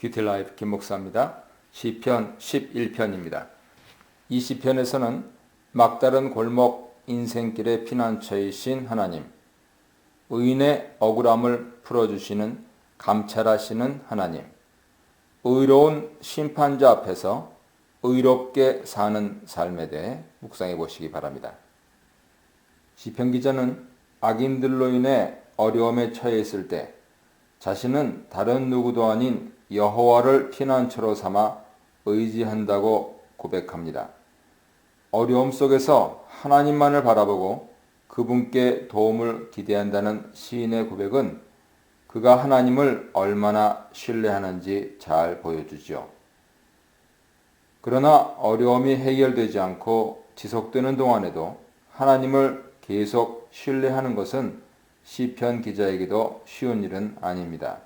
뷰티라이프 김목사입니다. 시편 11편입니다. 이 시편에서는 막다른 골목 인생길의 피난처이신 하나님, 의인의 억울함을 풀어주시는 감찰하시는 하나님, 의로운 심판자 앞에서 의롭게 사는 삶에 대해 묵상해 보시기 바랍니다. 시편 기자는 악인들로 인해 어려움에 처해 있을 때 자신은 다른 누구도 아닌 여호와를 피난처로 삼아 의지한다고 고백합니다. 어려움 속에서 하나님만을 바라보고 그분께 도움을 기대한다는 시인의 고백은 그가 하나님을 얼마나 신뢰하는지 잘 보여주죠. 그러나 어려움이 해결되지 않고 지속되는 동안에도 하나님을 계속 신뢰하는 것은 시편 기자에게도 쉬운 일은 아닙니다.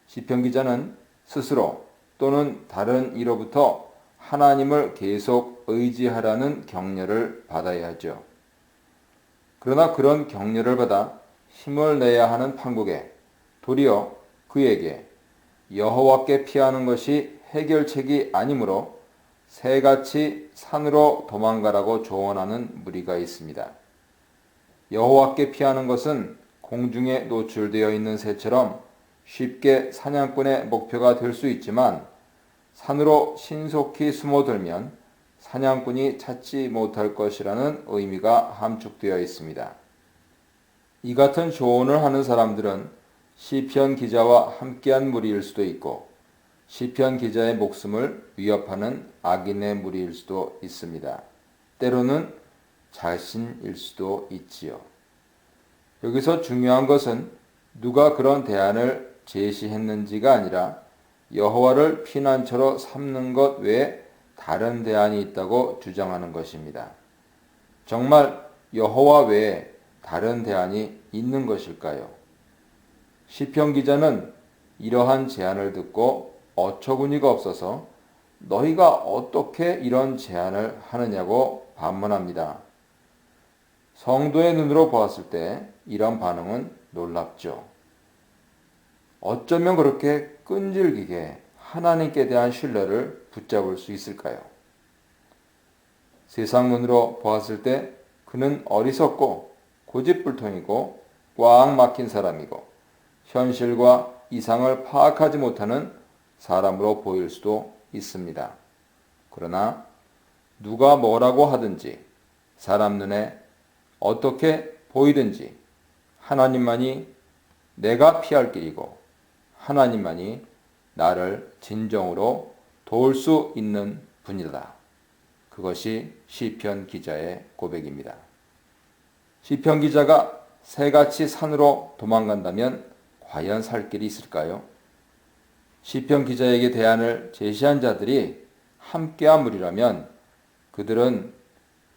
시편 기자는 스스로 또는 다른 이로부터 하나님을 계속 의지하라는 격려를 받아야 하죠. 그러나 그런 격려를 받아 힘을 내야 하는 판국에 도리어 그에게 여호와께 피하는 것이 해결책이 아니므로 새같이 산으로 도망가라고 조언하는 무리가 있습니다. 여호와께 피하는 것은 공중에 노출되어 있는 새처럼 쉽게 사냥꾼의 목표가 될 수 있지만 산으로 신속히 숨어들면 사냥꾼이 찾지 못할 것이라는 의미가 함축되어 있습니다. 이 같은 조언을 하는 사람들은 시편 기자와 함께한 무리일 수도 있고 시편 기자의 목숨을 위협하는 악인의 무리일 수도 있습니다. 때로는 자신일 수도 있지요. 여기서 중요한 것은 누가 그런 대안을 제시했는지가 아니라 여호와를 피난처로 삼는 것 외에 다른 대안이 있다고 주장하는 것입니다. 정말 여호와 외에 다른 대안이 있는 것일까요? 시편 기자는 이러한 제안을 듣고 어처구니가 없어서 너희가 어떻게 이런 제안을 하느냐고 반문합니다. 성도의 눈으로 보았을 때 이런 반응은 놀랍죠. 어쩌면 그렇게 끈질기게 하나님께 대한 신뢰를 붙잡을 수 있을까요? 세상 눈으로 보았을 때 그는 어리석고 고집불통이고 꽉 막힌 사람이고 현실과 이상을 파악하지 못하는 사람으로 보일 수도 있습니다. 그러나 누가 뭐라고 하든지 사람 눈에 어떻게 보이든지 하나님만이 내가 피할 길이고 하나님만이 나를 진정으로 도울 수 있는 분이다. 그것이 시편 기자의 고백입니다. 시편 기자가 새같이 산으로 도망간다면 과연 살 길이 있을까요? 시편 기자에게 대안을 제시한 자들이 함께한 무리라면 그들은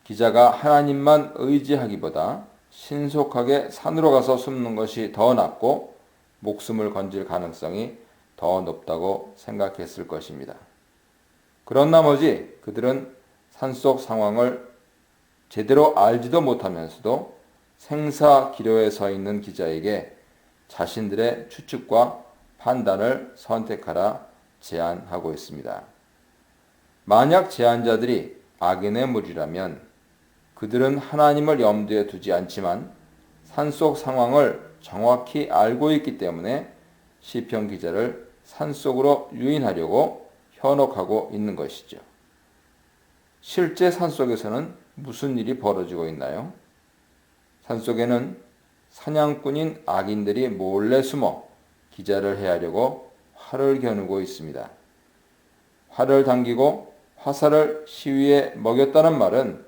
기자가 하나님만 의지하기보다 신속하게 산으로 가서 숨는 것이 더 낫고 목숨을 건질 가능성이 더 높다고 생각했을 것입니다. 그런 나머지 그들은 산속 상황을 제대로 알지도 못하면서도 생사기로에 서 있는 기자에게 자신들의 추측과 판단을 선택하라 제안하고 있습니다. 만약 제안자들이 악인의 무리라면 그들은 하나님을 염두에 두지 않지만 산속 상황을 정확히 알고 있기 때문에 시편 기자를 산속으로 유인하려고 현혹하고 있는 것이죠. 실제 산속에서는 무슨 일이 벌어지고 있나요? 산속에는 사냥꾼인 악인들이 몰래 숨어 기자를 해하려고 활을 겨누고 있습니다. 활을 당기고 화살을 시위에 먹였다는 말은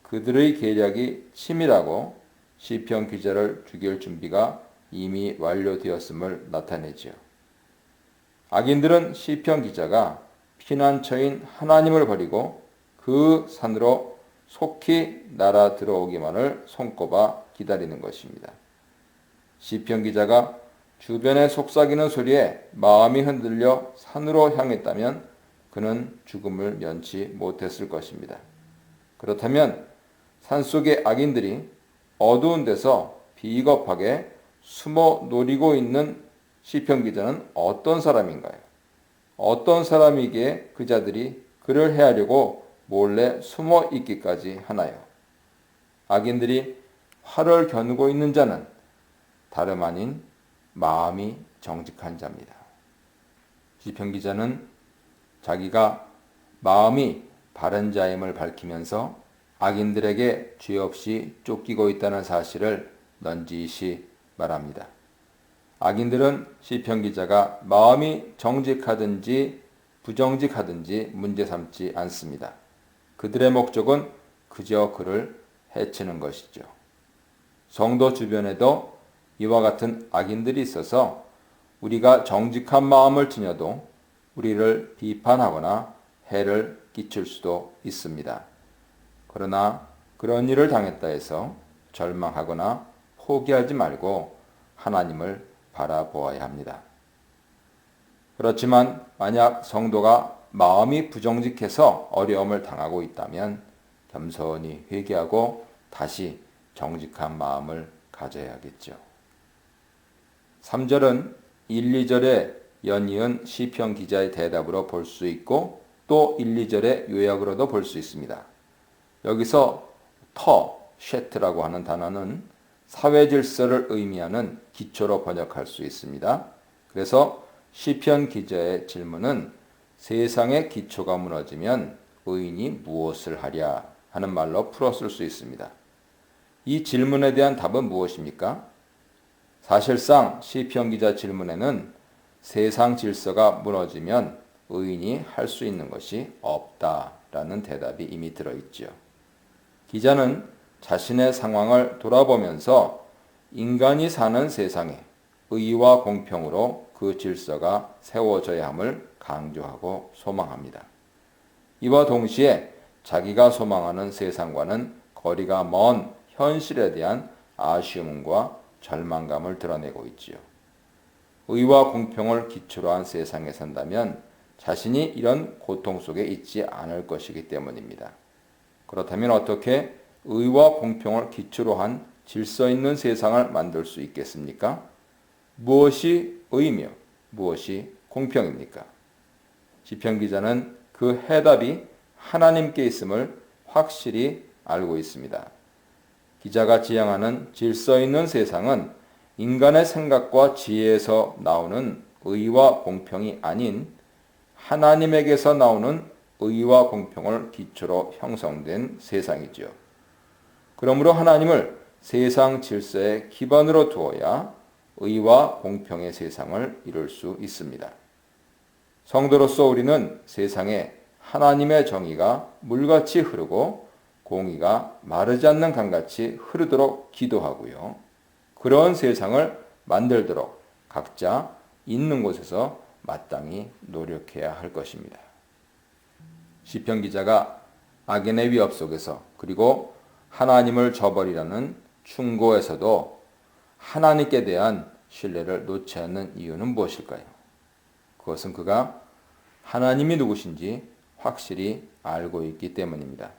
그들의 계략이 치밀하고 시편 기자를 죽일 준비가 이미 완료되었음을 나타내지요. 악인들은 시편 기자가 피난처인 하나님을 버리고 그 산으로 속히 날아 들어오기만을 손꼽아 기다리는 것입니다. 시편 기자가 주변의 속삭이는 소리에 마음이 흔들려 산으로 향했다면 그는 죽음을 면치 못했을 것입니다. 그렇다면 산속의 악인들이 어두운 데서 비겁하게 숨어 노리고 있는 시편 기자는 어떤 사람인가요? 어떤 사람이기에 그 자들이 그를 해하려고 몰래 숨어 있기까지 하나요? 악인들이 화를 겨누고 있는 자는 다름 아닌 마음이 정직한 자입니다. 시편 기자는 자기가 마음이 바른 자임을 밝히면서 악인들에게 죄 없이 쫓기고 있다는 사실을 넌지시 말합니다. 악인들은 시편 기자가 마음이 정직하든지 부정직하든지 문제 삼지 않습니다. 그들의 목적은 그저 그를 해치는 것이죠. 성도 주변에도 이와 같은 악인들이 있어서 우리가 정직한 마음을 지녀도 우리를 비판하거나 해를 끼칠 수도 있습니다. 그러나 그런 일을 당했다 해서 절망하거나 포기하지 말고 하나님을 바라보아야 합니다. 그렇지만 만약 성도가 마음이 부정직해서 어려움을 당하고 있다면 겸손히 회개하고 다시 정직한 마음을 가져야겠죠. 3절은 1, 2절에 연이은 시편 기자의 대답으로 볼 수 있고 또 1, 2절의 요약으로도 볼 수 있습니다. 여기서 셰트라고 하는 단어는 사회 질서를 의미하는 기초로 번역할 수 있습니다. 그래서 시편 기자의 질문은 세상의 기초가 무너지면 의인이 무엇을 하랴 하는 말로 풀었을 수 있습니다. 이 질문에 대한 답은 무엇입니까? 사실상 시편 기자 질문에는 세상 질서가 무너지면 의인이 할 수 있는 것이 없다라는 대답이 이미 들어있죠. 기자는 자신의 상황을 돌아보면서 인간이 사는 세상에 의와 공평으로 그 질서가 세워져야 함을 강조하고 소망합니다. 이와 동시에 자기가 소망하는 세상과는 거리가 먼 현실에 대한 아쉬움과 절망감을 드러내고 있지요. 의와 공평을 기초로 한 세상에 산다면 자신이 이런 고통 속에 있지 않을 것이기 때문입니다. 그렇다면 어떻게 의와 공평을 기초로 한 질서 있는 세상을 만들 수 있겠습니까? 무엇이 의이며 무엇이 공평입니까? 시편 기자는 그 해답이 하나님께 있음을 확실히 알고 있습니다. 기자가 지향하는 질서 있는 세상은 인간의 생각과 지혜에서 나오는 의와 공평이 아닌 하나님에게서 나오는 의와 공평을 기초로 형성된 세상이죠. 그러므로 하나님을 세상 질서의 기반으로 두어야 의와 공평의 세상을 이룰 수 있습니다. 성도로서 우리는 세상에 하나님의 정의가 물같이 흐르고 공의가 마르지 않는 강같이 흐르도록 기도하고요. 그런 세상을 만들도록 각자 있는 곳에서 마땅히 노력해야 할 것입니다. 시편 기자가 악인의 위협 속에서 그리고 하나님을 저버리라는 충고에서도 하나님께 대한 신뢰를 놓지 않는 이유는 무엇일까요? 그것은 그가 하나님이 누구신지 확실히 알고 있기 때문입니다.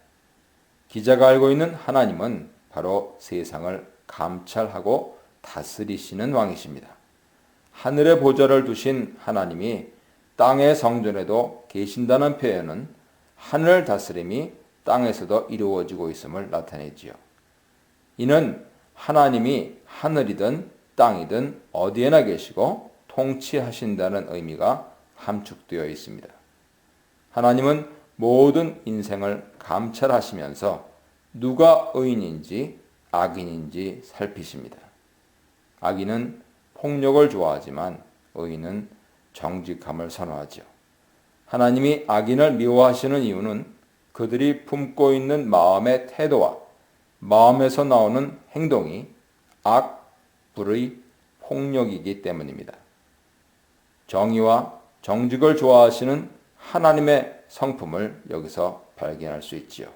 기자가 알고 있는 하나님은 바로 세상을 감찰하고 다스리시는 왕이십니다. 하늘의 보좌를 두신 하나님이 땅의 성전에도 계신다는 표현은 하늘 다스림이 땅에서도 이루어지고 있음을 나타내지요. 이는 하나님이 하늘이든 땅이든 어디에나 계시고 통치하신다는 의미가 함축되어 있습니다. 하나님은 모든 인생을 감찰하시면서 누가 의인인지 악인인지 살피십니다. 악인은 폭력을 좋아하지만 의인은 정직함을 선호하죠. 하나님이 악인을 미워하시는 이유는 그들이 품고 있는 마음의 태도와 마음에서 나오는 행동이 악, 불의, 폭력이기 때문입니다. 정의와 정직을 좋아하시는 하나님의 성품을 여기서 발견할 수 있지요.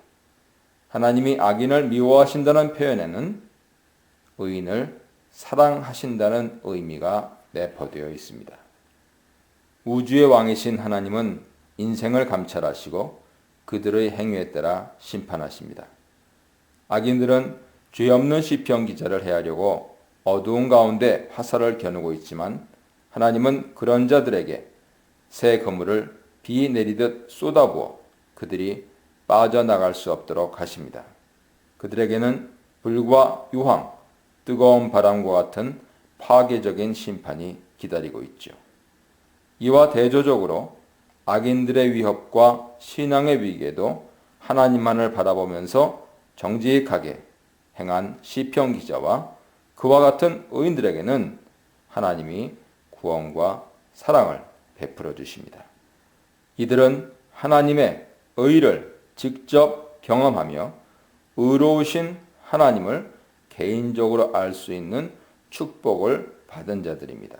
하나님이 악인을 미워하신다는 표현에는 의인을 사랑하신다는 의미가 내포되어 있습니다. 우주의 왕이신 하나님은 인생을 감찰하시고 그들의 행위에 따라 심판하십니다. 악인들은 죄 없는 시편 기자를 해하려고 어두운 가운데 화살을 겨누고 있지만 하나님은 그런 자들에게 새 그물을 비 내리듯 쏟아부어 그들이 빠져나갈 수 없도록 하십니다. 그들에게는 불과 유황, 뜨거운 바람과 같은 파괴적인 심판이 기다리고 있죠. 이와 대조적으로 악인들의 위협과 신앙의 위기에도 하나님만을 바라보면서 정직하게 행한 시편 기자와 그와 같은 의인들에게는 하나님이 구원과 사랑을 베풀어 주십니다. 이들은 하나님의 의를 직접 경험하며 의로우신 하나님을 개인적으로 알 수 있는 축복을 받은 자들입니다.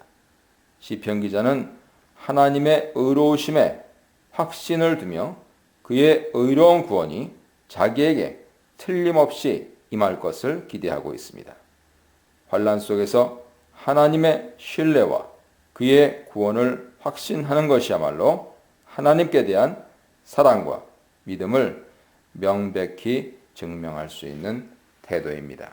시편 기자는 하나님의 의로우심에 확신을 두며 그의 의로운 구원이 자기에게 틀림없이 임할 것을 기대하고 있습니다. 환난 속에서 하나님의 신뢰와 그의 구원을 확신하는 것이야말로 하나님께 대한 사랑과 믿음을 명백히 증명할 수 있는 태도입니다.